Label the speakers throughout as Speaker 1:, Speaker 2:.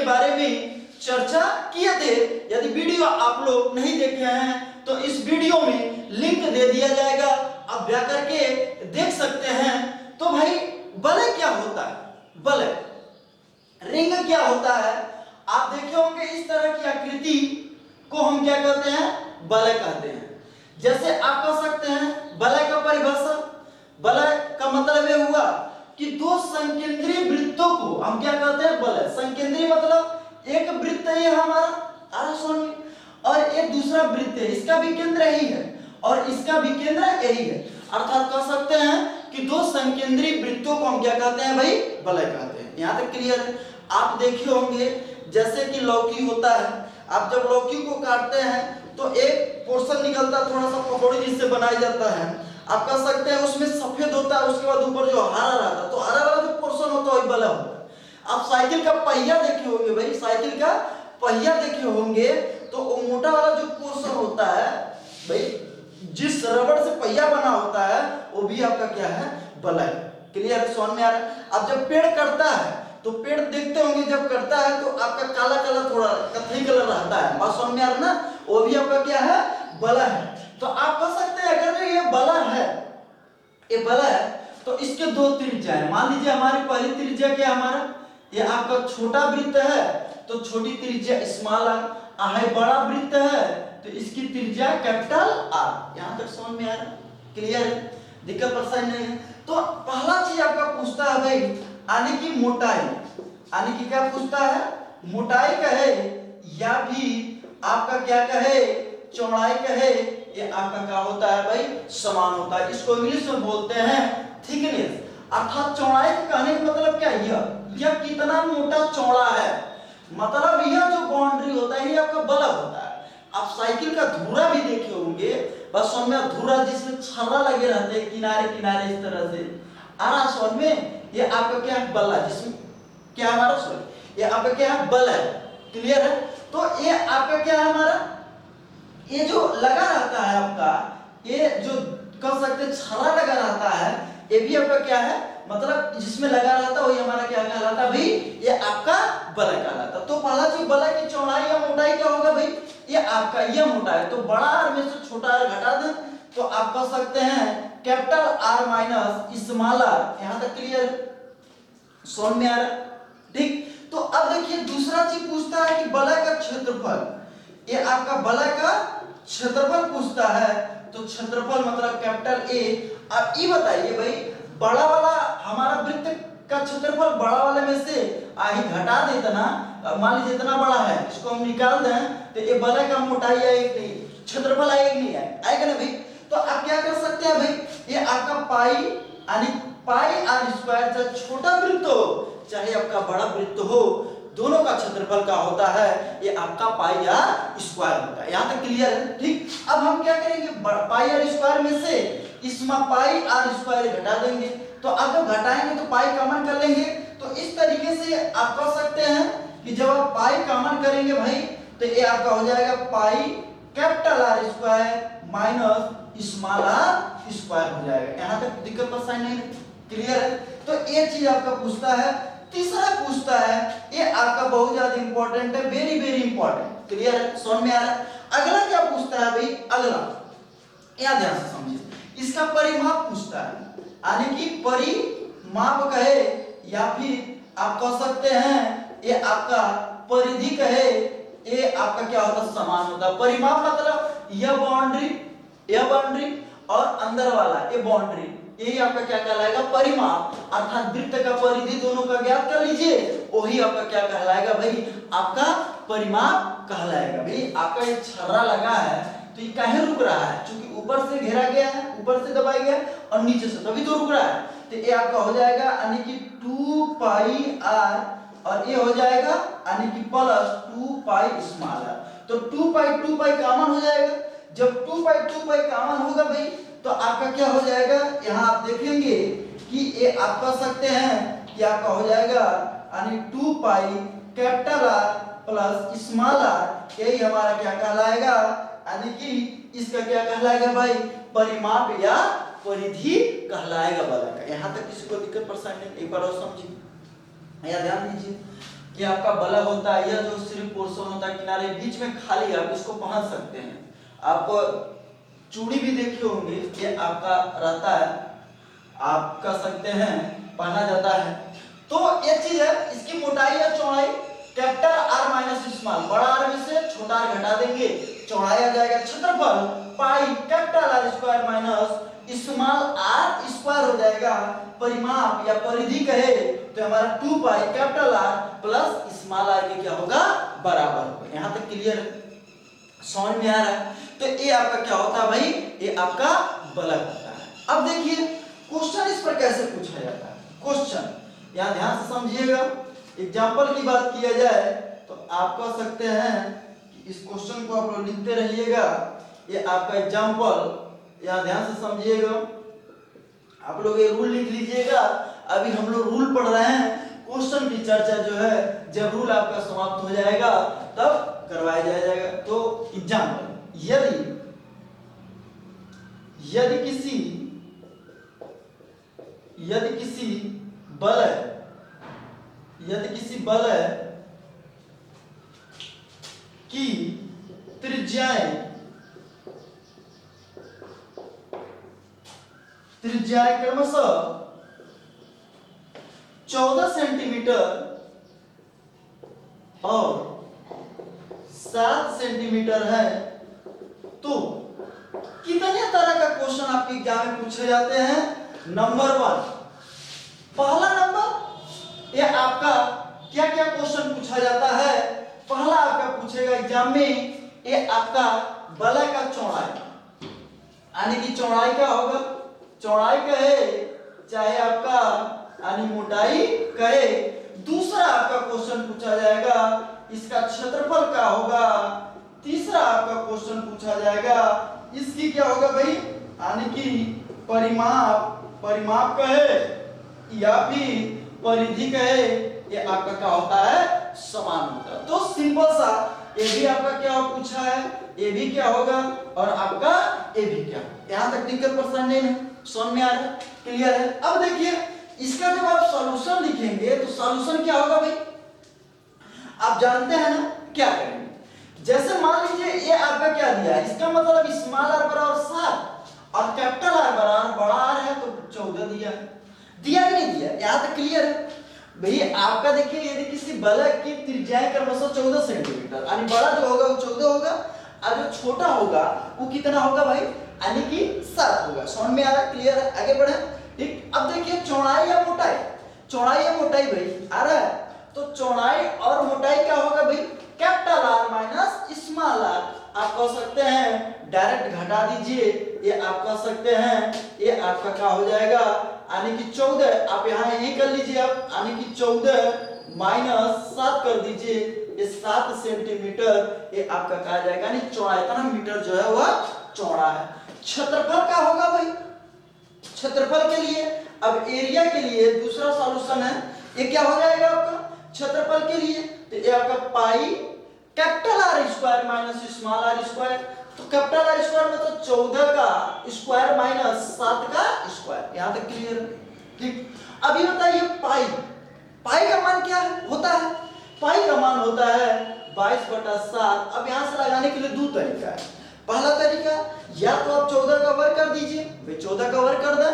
Speaker 1: के बारे में चर्चा किए थे। यदि वीडियो आप लोग नहीं देखे हैं तो इस वीडियो में लिंक दे दिया जाएगा, आप जा करके देख सकते हैं। तो भाई वलय क्या होता है, वलय रिंग क्या होता है, आप देखे होंगे इस तरह की आकृति को हम क्या कहते हैं, वलय कहते हैं। जैसे आप कह सकते हैं वलय का परिभाषा, वलय का मतलब ये हुआ कि दो संकेंद्रीय वृत्तों को हम क्या कहते हैं, वलय। संकेंद्रीय मतलब एक वृत्त है हमारा आरसोनी और एक दूसरा वृत्त है, इसका भी केंद्र यही है और इसका भी केंद्र यही है, अर्थात कह सकते हैं कि दो संकेंद्रीय वृत्तों को हम क्या कहते हैं भाई, वलय कहते हैं। यहाँ तक क्लियर है। आप देखे होंगे जैसे कि लौकी होता है, आप जब लौकी को काटते हैं तो एक पोर्शन निकलता है, थोड़ा सा पकौड़ी जिससे बनाया जाता है, आप कह सकते हैं उसमें सफेद होता है, उसके बाद ऊपर जो हरा रहता है, तो हरा वाला जो पोर्शन होता है वही वलय होता है। आप साइकिल का पहिया देखे होंगे भाई, साइकिल का पहिया देखे होंगे तो वो मोटा वाला जो पोर्शन होता है भाई, जिस रबड़ से पहिया बना होता है वो भी आपका क्या है, वलय। क्लियर, समझ में आ रहा है। अब जब पेड़ कटता है तो पेड़ देखते होंगे जब कटता है तो आपका काला काला थोड़ा कत्थई कलर रहता है, बात समझ में आ रहा ना, वो भी आपका क्या है, वलय है। तो आप कह सकते हैं अगर जो ये वलय है, ये वलय है तो इसके दो त्रिज्या है। मान लीजिए हमारी पहली त्रिज्या क्या है, हमारा ये आपका छोटा वृत्त है तो छोटी त्रिज्या स्मॉल आर है, बड़ा वृत्त है तो इसकी त्रिज्या कैपिटल आर। यहां तक समझ में आ रहा है, क्लियर है, दिक्कत परेशानी नहीं है। तो पहला चीज आपका पूछता है भाई आने की मोटाई, आने की क्या पूछता है, मोटाई कहे या भी आपका क्या कहे, चौड़ाई कहे, ये आपका क्या होता है भाई, समान होता है। इसको इंग्लिश में बोलते हैं थिकनेस, अर्थात चौड़ाई के कहने का मतलब क्या है, यह कितना मोटा चौड़ा है, मतलब यह जो बाउंड्री होता है ये आपका वलय होता है। आप साइकिल का धुरा भी देखे होंगे, बस समझ में, धुरा जिसमें छर्रा लगे रहते हैं किनारे किनारे इस तरह से, आरा समझ में, ये आपका क्या है, वलय, जिसमें क्या हमारा सॉरी ये आपका क्या है, वलय। क्लियर है। तो ये आपका क्या है, हमारा ये जो लगा रहता है आपका, ये जो कह सकते छर्रा लगा रहता है, ये भी आपका क्या है, मतलब जिसमें लगा रहता है वही हमारा क्या कहलाता है भाई, ये आपका वलय कहलाता है। तो पहला चीज वलय की चौड़ाई या मोटाई क्या होगा भाई, ये आपका ये मोटाई, तो बड़ा आर में से छोटा आर घटा दें तो आप कह सकते हैं capital R minus small R. यहां तक क्लियर, समझ में आ रहा, ठीक। तो अब देखिए दूसरा चीज पूछता है कि वलय का क्षेत्रफल, ये आपका वलय का क्षेत्रफल पूछता है, तो क्षेत्रफल मतलब कैपिटल ए। अब ये बताइए भाई बड़ा वाला हमारा वृत्त का क्षेत्रफल बड़ा वाले में से आही घटा दे इतना, मान लीजिए इतना बड़ा है, इसको हम निकाल दें तो ये वलय का मोटाई आएगी नहीं, क्षेत्रफल आएगी नहीं, आएगा ना भाई। तो आप क्या कर सकते हैं भाई, ये आपका पाई यानी पाई आर स्क्वायर, चाहे छोटा वृत्त हो चाहे आपका बड़ा वृत्त हो, दोनों का क्षेत्रफल का होता है ये आपका पाई आर स्क्वायर होता है। यहां तक क्लियर है, ठीक। अब हम क्या करेंगे, पाई आर स्क्वायर में से इसमें पाई आर स्क्वायर घटा देंगे, तो अब जब घटाएंगे तो पाई कॉमन कर लेंगे। तो इस तरीके से आप कह सकते हैं कि जब आप पाई कॉमन करेंगे भाई तो ये आपका हो जाएगा pi capital R square minus small R square हो जाएगा। यहां तक दिक्कत परेशानी नहीं, क्लियर है। तो ये चीज आपका पूछता है। तीसरा पूछता है, ये आपका बहुत ज्यादा इंपॉर्टेंट है, वेरी वेरी इंपॉर्टेंट, क्लियर है, समझ में आ रहा है। अगला क्या पूछता है भाई, अगला यहां ध्यान से समझिए, इसका परिमाप पूछता है, यानी कि परिमाप कहे या फिर आप कह सकते हैं ये आपका परिधि कहे, ये आपका क्या होता है, समान होता है। परिमाप मतलब यह बाउंड्री और अंदर वाला ये बाउंड्री, यही आपका क्या कहलाएगा, परिमाप, अर्थात वृत्त का परिधि दोनों का ज्ञात कर लीजिए, वही आपका क्या कहलाएगा भाई, आपका परिमाप कहलाएगा। भाई आपका ये छर्रा लगा है तो ये काहे रुक रहा है, क्योंकि ऊपर से घेरा गया है, ऊपर से दबाया गया और नीचे से, तभी तो रुक रहा है। तो ये आपका हो जाएगा यानी कि 2 पाई आर और ये हो जाएगा यानी कि प्लस 2 पाई स्मॉल आर। तो 2 पाई कॉमन हो जाएगा। जब 2 पाई कॉमन होगा भाई तो आपका क्या हो जाएगा, यहाँ आप देखेंगे कि ये आप कह सकते हैं कि आपका हो जाएगा यानी 2 pi capital R plus small R, यही हमारा क्या कहलाएगा, यानी कि इसका क्या कहलाएगा भाई, परिमाप या परिधि कहलाएगा वलय का। यहाँ तक किसी को दिक्कत परेशानी नहीं, एक बार और समझिए या ध्यान दीजिए। ये आपका बल्ब होता है, यह जो सिर्फ पोर्शन होता है किनारे बीच में खाली, आप इसको पहन सकते हैं। आप चूड़ी भी देखे होंगे, ये आपका रहता है, आप कह सकते हैं पहना जाता है। तो ये चीज है, इसकी मोटाई या चौड़ाई कैपिटल आर माइनस स्मॉल, बड़ा आर में से छोटा आर घटा देंगे, चौड़ाई आ जाएगा क्षेत्रफल pi capital R square minus small R square हो जाएगा। परिमाप या परिधि कहे तो हमारा 2 pi capital R plus small R के क्या होगा, बराबर होगा। यहां तक क्लियर है, समझ में आ रहा है? तो ये आपका क्या होता है भाई, ये आपका बल्ब होता है। अब देखिए क्वेश्चन इस पर कैसे पूछा जाता है। क्वेश्चन यहाँ ध्यान से समझिएगा, एग्जाम्पल की बात किया जाए तो आप कह सकते हैं कि इस क्वेश्चन को आप लोग लिखते रहिएगा। ये आपका एग्जाम्पल, यहाँ ध्यान से समझिएगा, आप लोग ये रूल लिख लीजिएगा। अभी हम लोग रूल पढ़ रहे हैं, क्वेश्चन की चर्चा जो है जब रूल आपका समाप्त हो जाएगा तब करवाया जाएगा। तो एग्जाम्पल, यदि किसी बलय की त्रिज्याएं क्रमशः 14 सेंटीमीटर और 7 सेंटीमीटर है, तो कितने तरह का क्वेश्चन आपके एग्जाम में पूछे जाते हैं। नंबर 1, पहला नंबर, ये आपका क्या क्या क्वेश्चन पूछा जाता है। पहला आपका पूछेगा एग्जाम में, ये आपका बल्ब का चौड़ाई, यानी कि चौड़ाई क्या होगा, चौड़ाई कहे चाहे आपका यानी मोटाई कहे। दूसरा आपका क्वेश्चन पूछा जाएगा इसका क्षेत्रफल क्या होगा। तीसरा आपका क्वेश्चन पूछा जाएगा इसकी क्या होगा भाई, यानी कि परिमाप कहे या फिर परिधि कहे, ये आपका क्या होता है, समान होता है। तो सिंपल सा ये भी आपका क्या पूछा है, ये भी क्या होगा और आपका ये भी क्या। यहां तक दिक्कत परेशानी नहीं है, समझ में आ रहा है, क्लियर है। अब देखिए इसका जब आप सॉल्यूशन लिखेंगे तो सॉल्यूशन क्या होगा भाई, आप जानते हैं ना क्या करेंगे। जैसे मान लीजिए ये आपका क्या दिया है, इसका मतलब स्मॉल आर बराबर 7 और कैपिटल आर बराबर बड़ा आर है तो 14 दिया कि नहीं दिया, यहां तक क्लियर है भाई। आपका देखिए यदि किसी बल्ब की त्रिज्याएं क्रमशः 14 सेंटीमीटर, यानी बड़ा जो होगा वो 14 होगा और जो छोटा होगा वो कितना होगा भाई, यानी कि 7 होगा। समझ में आ रहा है, क्लियर है, आगे बढ़े। ठीक, अब देखिए चौड़ाई या मोटाई, चौड़ाई या मोटाई भाई आ रहा है, तो चौड़ाई और मोटाई क्या होगा भाई, capital R minus small R. आप कह सकते हैं डायरेक्ट घटा दीजिए, ये आप कह सकते हैं ये आपका क्या हो जाएगा, यानी कि 14, आप यहाँ यही कर लीजिए आप, यानी कि 14 माइनस 7 कर दीजिए, ये 7 सेंटीमीटर, ये आपका क्या आ जाएगा, यानी चौड़ाई का मीटर जो है वह चौड़ा है। क्षेत्रफल क्या होगा भाई, क्षेत्रफल के लिए, अब एरिया के लिए दूसरा सॉल्यूशन है, ये क्या हो जाएगा आपका क्षेत्रफल के लिए, तो ये आपका pi capital R square minus small R square. तो कैपिटल आर स्क्वायर मतलब 14 का स्क्वायर माइनस 7 का स्क्वायर, यहां तक क्लियर है। ठीक, अभी बताइए पाई का मान क्या होता है, पाई का मान होता है 22/7। अब यहां से लगाने के लिए दो तरीका है। पहला तरीका, या तो आप 14 का वर्ग कर दीजिए, भाई 14 का वर्ग कर दें,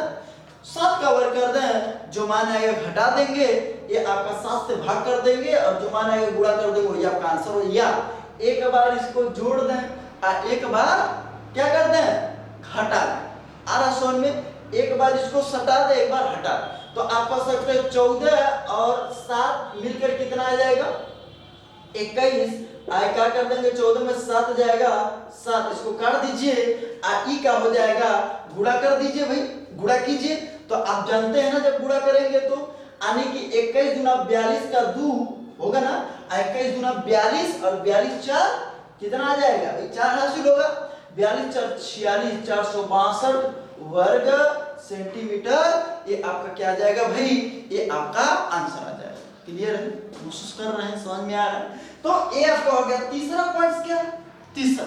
Speaker 1: 7 का वर्ग कर दें, जो मान आएगा घटा देंगे, ये आपका 7 से भाग कर देंगे और जो मान आएगा गुणा कर देंगे, वही आपका आंसर हो। या एक बार इसको जोड़ दें और एक बार क्या कर दें, घटा दें। आ रहा समझ में, एक बार इसको सटा दे, एक बार हटा। तो आप कह सकते हैं 14 और 7 मिलकर कितना आ जाएगा, 21। आई क्या कर देंगे, 14 में 7 जाएगा 7, इसको काट दीजिए, ई का हो जाएगा, गुणा कर दीजिए भाई, गुणा कीजिए। तो आप जानते हैं ना जब गुणा करेंगे तो यानी कि 21 गुना 42 का 2 होगा ना, 21 गुना 42 और 42 4 कितना आ जाएगा, 4 हासिल होगा, 42 4 46, 462 वर्ग सेंटीमीटर, ये आपका क्या आ जाएगा भाई, ये आपका आंसर आ जाएगा। क्लियर है, महसूस कर रहे हैं, समझ में आ रहा है। तो ये आपका हो गया। तीसरा पॉइंट क्या है, तीसरा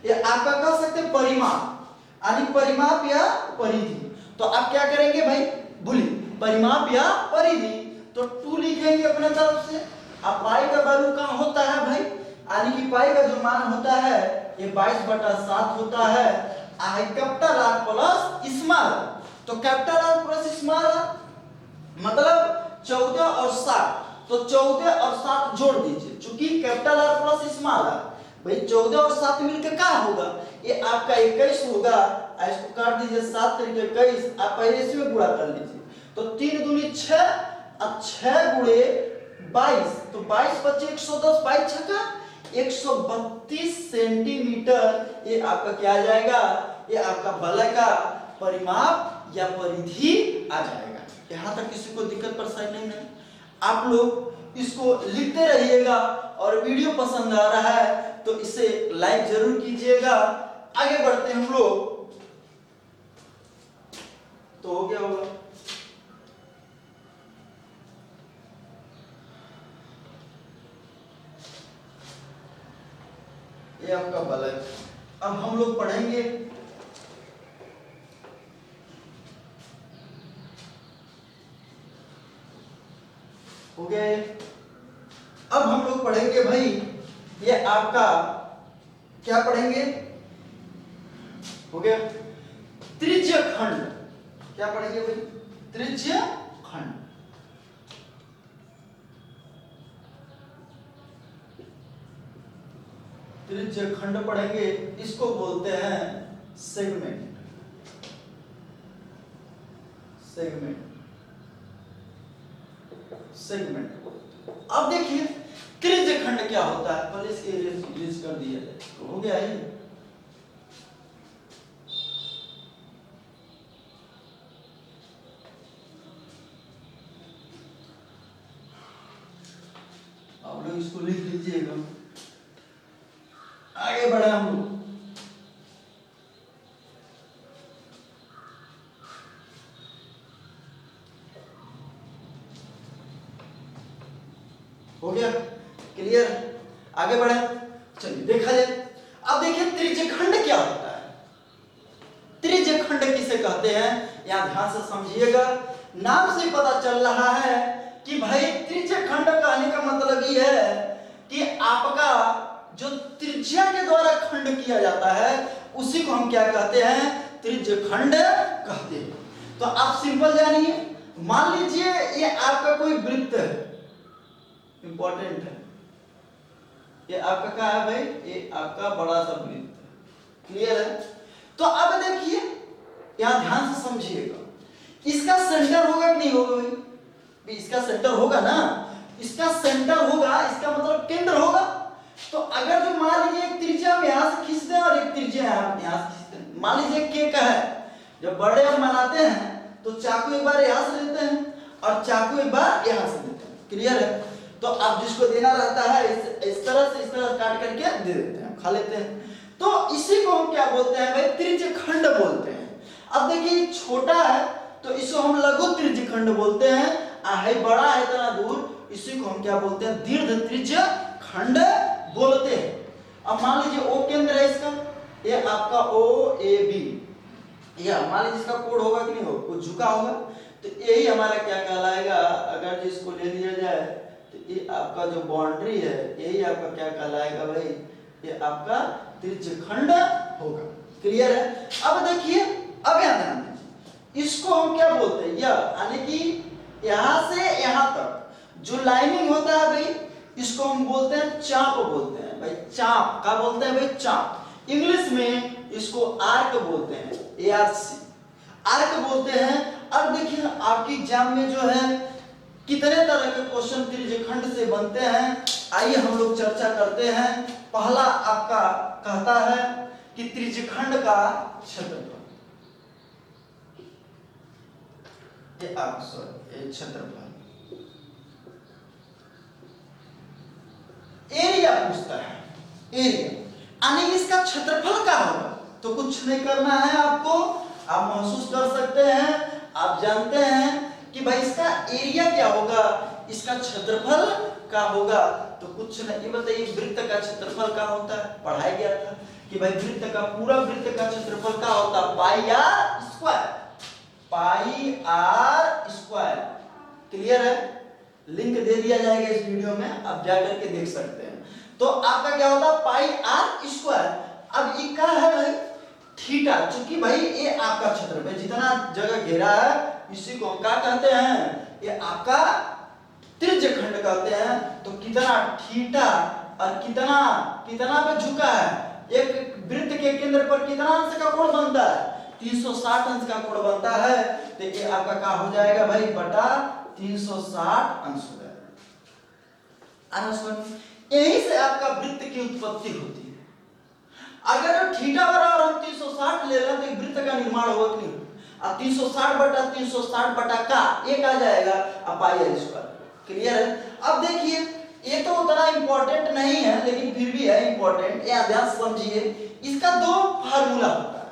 Speaker 1: ये आपका कह सकते हैं परिमाप, यानी परिमाप या परिधि। तो आप क्या करेंगे भाई, बोलिए परिमाप या परिधि, तो 2 लिखेंगे अपने तरफ से अब पाई का वैल्यू कहाँ होता है भाई, यानी कि पाई का जो मान होता है ये 22/7 होता है। कैपिटल आर प्लस स्मॉल, तो कैपिटल आर प्लस स्मॉल मतलब 14 और 7, तो 14 और 7 जोड़ दीजिए, चूंकि capital R plus small R, भाई 14 और 7 मिलकर क्या होगा, ये आपका 21 होगा। इसको काट दीजिए, 7 × 21, आप पहले इसमें गुणा कर लीजिए, तो 3 दूनी 6, अब 6 गुणे 22, तो 22 बचे 110, 22 छक्का 132 सेंटीमीटर, ये आपका क्या आ जाएगा, ये आपका वलय का परिमाप या परिधि आ जाएगा। यहाँ तक किसी को दिक्कत परेशानी नहीं, आप लोग इसको लिखते रहिएगा, और वीडियो पसंद आ रहा है तो इसे लाइक जरूर कीजिएगा। आगे बढ़ते हैं हम लोग, तो हो गया होगा। ये आपका वलय। अब हम लोग पढ़ेंगे हो गए। अब हम लोग पढ़ेंगे भाई, ये आपका क्या पढ़ेंगे, हो गया त्रिज्य खंड। क्या पढ़ेंगे भाई, त्रिज्य खंड। त्रिज्य खंड पढ़ेंगे, इसको बोलते हैं सेगमेंट। सेगमेंट सेगमेंट अब देखिए त्रिज्य खंड क्या होता है, पहले इसके इरेज कर दिया जाए, तो हो गया ही। आप लोग इसको लिख लीजिएगा, आगे बढ़े हम लोग। हो गया क्लियर, आगे बढ़े, चलिए देखा जाए। अब देखिए त्रिज्य खंड क्या होता है, त्रिज्य खंड किसे कहते हैं, यहां ध्यान से समझिएगा। नाम से पता चल रहा है कि भाई त्रिज्य खंड कहने का मतलब ये है कि आपका जो त्रिज्या के द्वारा खंड किया जाता है उसी को हम क्या कहते हैं, त्रिज्य खंड कहते हैं। तो आप सिंपल जानिए, मान लीजिए ये आपका कोई वृत्त है, इंपॉर्टेंट है, ये आपका क्या है भाई, ये आपका बड़ा सा वृत्त, क्लियर है। तो अब देखिए यहां ध्यान से समझिएगा, इसका सेंटर होगा कि नहीं होगा भाई, इसका सेंटर होगा ना, इसका सेंटर होगा, इसका मतलब केंद्र होगा। तो अगर जो मान लीजिए एक त्रिज्या हम यहां से खींचते हैं और एक त्रिज्या यहां से खींचते हैं, मान लीजिए के का है, जब बड़े हम बनाते हैं तो चाकू एक बार यहां से लेते हैं और चाकू एक बार यहां से लेते हैं, क्लियर है। तो अब जिसको देना रहता है इस तरह से, इस तरह काट करके दे देते हैं, खा लेते हैं। तो इसी को हम क्या बोलते हैं भाई, त्रिज्य खंड बोलते हैं। अब देखिए छोटा है तो इसको हम लघु त्रिज्य खंड बोलते हैं, है बड़ा है इतना दूर, इसी को हम क्या बोलते हैं, दीर्घ त्रिज्य खंड बोलते हैं। अब मान लीजिए ओ केंद्र है इसका, ये आपका ओ ए बी, या मान लीजिए इसका कोण होगा कि नहीं होगा, कुछ झुका होगा, तो यही हमारा क्या कहलाएगा, अगर जिसको ले लिया जाए तो ये आपका जो बाउंड्री है यही आपका क्या कहलाएगा भाई, ये आपका त्रिज्य खंड होगा, क्लियर है। अब देखिए, अब यहां ध्यान दीजिए, इसको हम क्या बोलते हैं, यानी कि यहां से यहां तक जो लाइनिंग होता है भाई, इसको हम बोलते हैं चाप बोलते हैं भाई, चाप का बोलते हैं भाई, चाप। इंग्लिश में इसको आर्क बोलते हैं, ARC आर्क बोलते हैं। अब देखिए आपकी एग्जाम में जो है कितने तरह के क्वेश्चन त्रिज्य खंड से बनते हैं, आइए हम लोग चर्चा करते हैं। पहला आपका कहता है कि त्रिज्य खंड का क्षेत्रफल, ये आप सॉरी क्षेत्रफल, एरिया पूछता है, एरिया यानी इसका क्षेत्रफल क्या होगा। तो कुछ नहीं करना है आपको, आप महसूस कर सकते हैं, आप जानते हैं कि भाई इसका एरिया क्या होगा, इसका क्षेत्रफल क्या होगा। तो कुछ नहीं, बताइए वृत्त का क्षेत्रफल क्या होता है, पढ़ाया गया था कि भाई वृत्त का, पूरा वृत्त का क्षेत्रफल क्या होता है, pi r square, pi r square, clear है। लिंक दे दिया जाएगा इस वीडियो में, आप जा करके देख सकते हैं। तो आपका क्या होता है पाई आर स्क्वायर। अब ये क्या है भाई थीटा, चूंकि भाई ये आपका क्षेत्रफल जितना जगह घेरा है इसी को हम क्या कहते हैं, ये आपका त्रिज्य खंड कहते हैं। तो कितना थीटा और कितना कितना पे झुका है, एक वृत्त के केंद्र पर कितना अंश का कोण बनता है, 360 अंश का कोण बनता है। तो ये आपका क्या हो जाएगा भाई बटा 360 अंश हो जाएगा। यहीं से आपका वृत्त की उत्पत्ति होती है। अगर थीटा बराबर हम 360 ले लें तो वृत्त का निर्माण होगा कि नहीं, अब 360 बटा 360 बटा का एक आ जाएगा अब पाई आर स्क्वायर। क्लियर है। अब देखिए ये तो उतना इंपॉर्टेंट नहीं है लेकिन फिर भी है इंपॉर्टेंट, ये ध्यान समझिए। इसका दो फार्मूला होता है,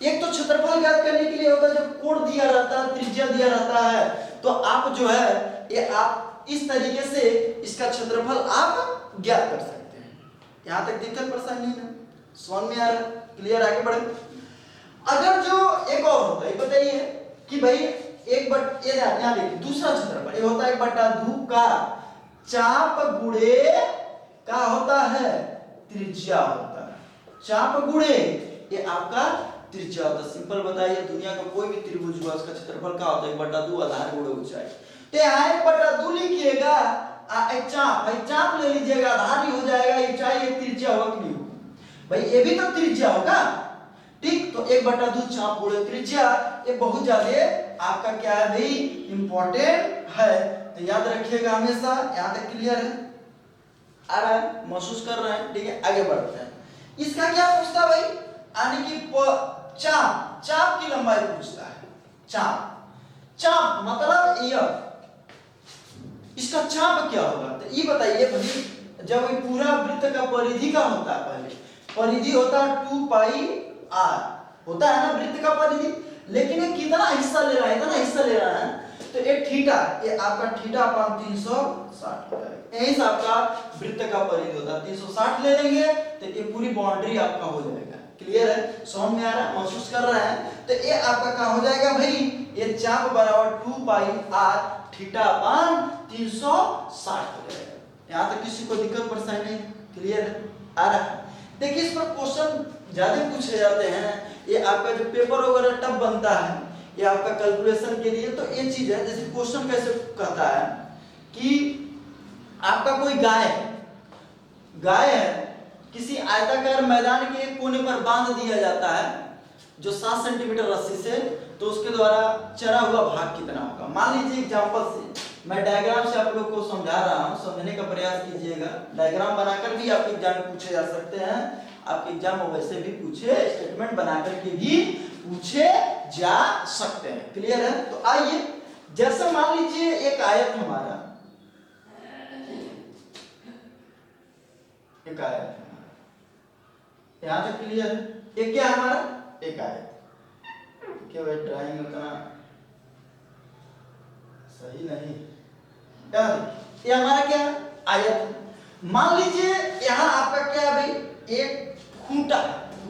Speaker 1: एक तो क्षेत्रफल ज्ञात करने के लिए होता है, जब कोण दिया रहता है त्रिज्या दिया रहता है तो आप जो है ये आप इस तरीके से इसका क्षेत्रफल आप ज्ञात कर सकते हैं। यहां तक दिक्कत परेशानी नहीं है, समझ में आ रहा है। क्लियर, आगे बढ़े। अगर जो एक और होता है बताइए कि भाई एक बट ये यहां देखिए दूसरा क्षेत्रफल ये होता है 1/2 का चाप गुणे का होता है त्रिज्या होता है, चाप गुणे ये आपका त्रिज्या होता है। सिंपल बताइए दुनिया का कोई भी त्रिभुज हुआ उसका क्षेत्रफल क्या होता है 1/2 आधार गुणे ऊंचाई। तो यहाँ 1/2 लिखिएगा, चाप ले लीजिएगा आधार ही हो जाएगा, ऊंचाई एक त्रिज्या होगा कि नहीं भाई, ये भी तो त्रिज्या होगा। ठीक, तो 1/2 चाप गुणे त्रिज्या ये बहुत ज्यादा आपका क्या है भाई इंपॉर्टेंट है, तो याद रखिएगा हमेशा। यहां तक क्लियर है, आ रहा है, महसूस कर रहे हैं। ठीक है, आगे बढ़ते हैं। इसका क्या पूछता भाई, यानी कि चाप की लंबाई पूछता है। चाप मतलब यह इसका चाप क्या होगा, तो ये बताइए भाई। जब ये पूरा वृत्त का परिधि का होता है, पहले परिधि होता है 2 पाई आर होता है ना वृत्त का परिधि, लेकिन ये कितना हिस्सा ले रहा है, इतना हिस्सा ले रहा है तो ये थीटा, ये आपका थीटा अपान 360 हो जाएगा। यही से आपका वृत्त का परिधि होता है, 360 ले लेंगे तो ये पूरी बाउंड्री आपका हो जाएगा। क्लियर है, समझ में आ रहा है, महसूस कर रहे हैं। तो ये आपका क्या हो जाएगा भाई, ये चाप बराबर 2 पाई आर थीटा अपान 360 हो जाएगा। यहां तक किसी को दिक्कत परेशानी नहीं, क्लियर है, आ रहा है। देखिए इस पर क्वेश्चन ज्यादा पूछे जाते हैं, ये आपका जो पेपर वगैरह टफ बनता है ये आपका कैलकुलेशन के लिए। तो ये चीज है, जैसे क्वेश्चन कैसे कहता है कि आपका कोई गाय है किसी आयताकार मैदान के एक कोने पर बांध दिया जाता है जो 7 सेंटीमीटर रस्सी से, तो उसके द्वारा चरा हुआ भाग कितना होगा। मान लीजिए एग्जांपल से मैं डायग्राम से आप लोग को समझा रहा हूं, समझने का प्रयास कीजिएगा। डायग्राम बनाकर भी आपके एग्जाम पूछे जा सकते हैं, आपके एग्जाम वैसे भी पूछे, स्टेटमेंट बनाकर के भी पूछे जा सकते हैं। क्लियर है, तो आइए जैसे मान लीजिए एक आयत हमारा, एक आयत यहां तक क्लियर है। ये क्या हमारा एक आयत, क्या भाई ड्राइंग उतना सही नहीं, ये हमारा क्या आयत। मान लीजिए यहाँ आपका क्या है भाई, एक खूंटा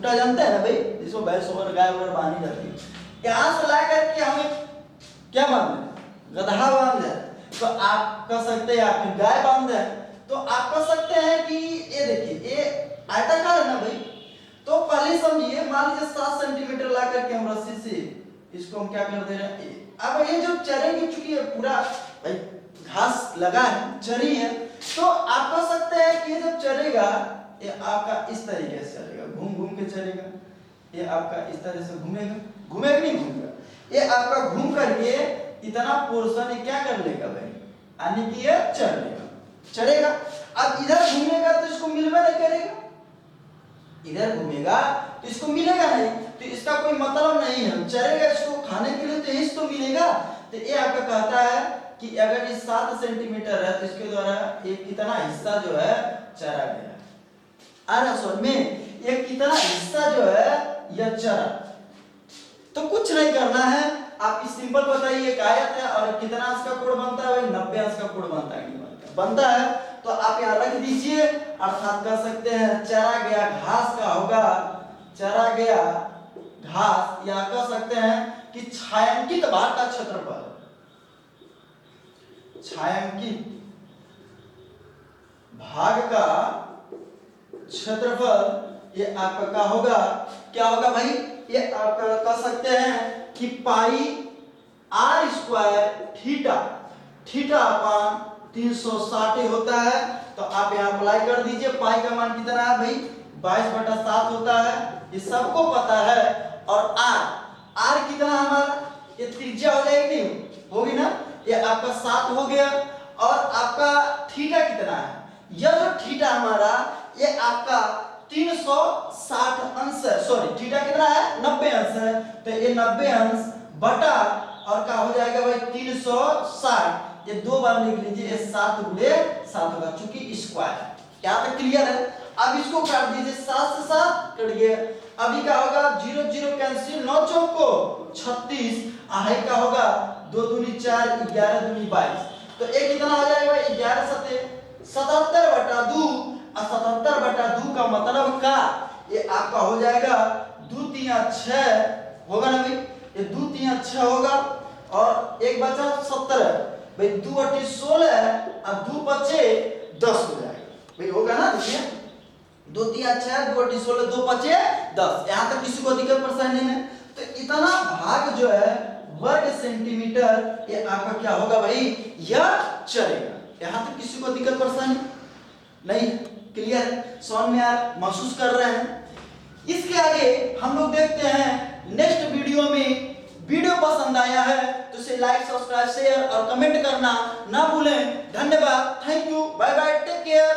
Speaker 1: जानते हैं ना भाई, जिसको भैंस और गाय वगैरह बांधी जाती है। यहाँ से ला करके हमें क्या बांधे, गधा बांधे, तो आप कह सकते हैं आप गाय बांधे, तो आप कह सकते हैं कि ये देखिए ये आयताकार है ना भाई। तो पहले समझिए, मान लीजिए 7 सेंटीमीटर ला करके हम रस्सी से इसको हम क्या कर दे रहे हैं, अब ये जो चरेंगे, चूंकि ये पूरा भाई घास लगा है, चरी है, तो आप कह सकते हैं कि ये जब चरेगा ये आपका इस तरीके से चलेगा, घूम घूम के चलेगा। ये आपका इस तरह से घूमेगा नहीं घूमेगा, ये आपका घूम करके इतना पोर्शन ये क्या कर लेगा भाई, यानी कि ये चढ़ेगा। अब इधर घूमेगा तो इसको मिलवा नहीं करेगा, इधर घूमेगा तो इसको मिलेगा नहीं, तो इसका कोई मतलब नहीं है। चरेगा, इसको खाने के लिए तो यही तो मिलेगा। तो ये आपका कहता है कि अगर ये 7 सेंटीमीटर है तो इसके द्वारा एक कितना हिस्सा जो है चरा गया। आ रहा समझ में, ये कितना हिस्सा जो है यह चरा। तो कुछ नहीं करना है, आप सिंपल बताइए एक आयत है और कितना अंश का कोण बनता है, 90 अंश का कोण बनता है, बनता है। तो आप यहाँ रख दीजिए, अर्थात कह सकते हैं चरा गया घास का होगा, चरा गया घास, या कह सकते हैं कि छायांकित भाग का क्षेत्रफल, छायांकित भाग का क्षेत्रफल ये आपका क्या होगा, क्या होगा भाई, ये आपका कह सकते हैं कि pi r square theta, theta upon 360 होता है। तो आप यहाँ अप्लाई कर दीजिए, पाई का मान कितना है भाई 22/7 होता है, ये सबको पता है। और आर, आर कितना हमारा, ये त्रिज्या हो जाएगी, होगी ना, ये आपका 7 हो गया। और आपका थीटा कितना है, यह जो थीटा हमारा ये आपका 360 अंश है, सॉरी थीटा कितना है 90 अंश है, तो ये 90 अंश बटा और क्या हो जाएगा भाई 360, ये दो बार लिख लीजिए, 7 गुणे 7 होगा चूंकि स्क्वायर। यहाँ तक क्लियर है। अब इसको काट दीजिए, 7 से 7 कट गया, अभी क्या होगा 0 0 कैंसिल, 9 चौको 36, आहे का होगा 2 दूनी 4, 11 दूनी 22, तो ये कितना हो जाएगा 11 सते 77/2, और 77/2 का मतलब का ये आपका हो जाएगा 2 3 6 होगा ना भाई, ये 2 3 6 होगा, और एक बचा 70 भाई, 2 8 16 और 2 बचे 10 हो जाएगा भाई, होगा ना, देखिए 2 3 6 2 8 16 2 बचे 10, यहाँ तक किसी को दिक्कत परेशानी नहीं है। तो इतना भाग जो है वर्ग सेंटीमीटर ये आपका क्या होगा भाई, यह चलेगा। यहाँ तक किसी को दिक्कत परेशानी नहीं, क्लियर, समझ में यार, महसूस कर रहे हैं। इसके आगे हम लोग देखते हैं नेक्स्ट वीडियो में। वीडियो पसंद आया है तो इसे लाइक सब्सक्राइब शेयर और कमेंट करना ना भूलें। धन्यवाद, thank you, bye bye, take care.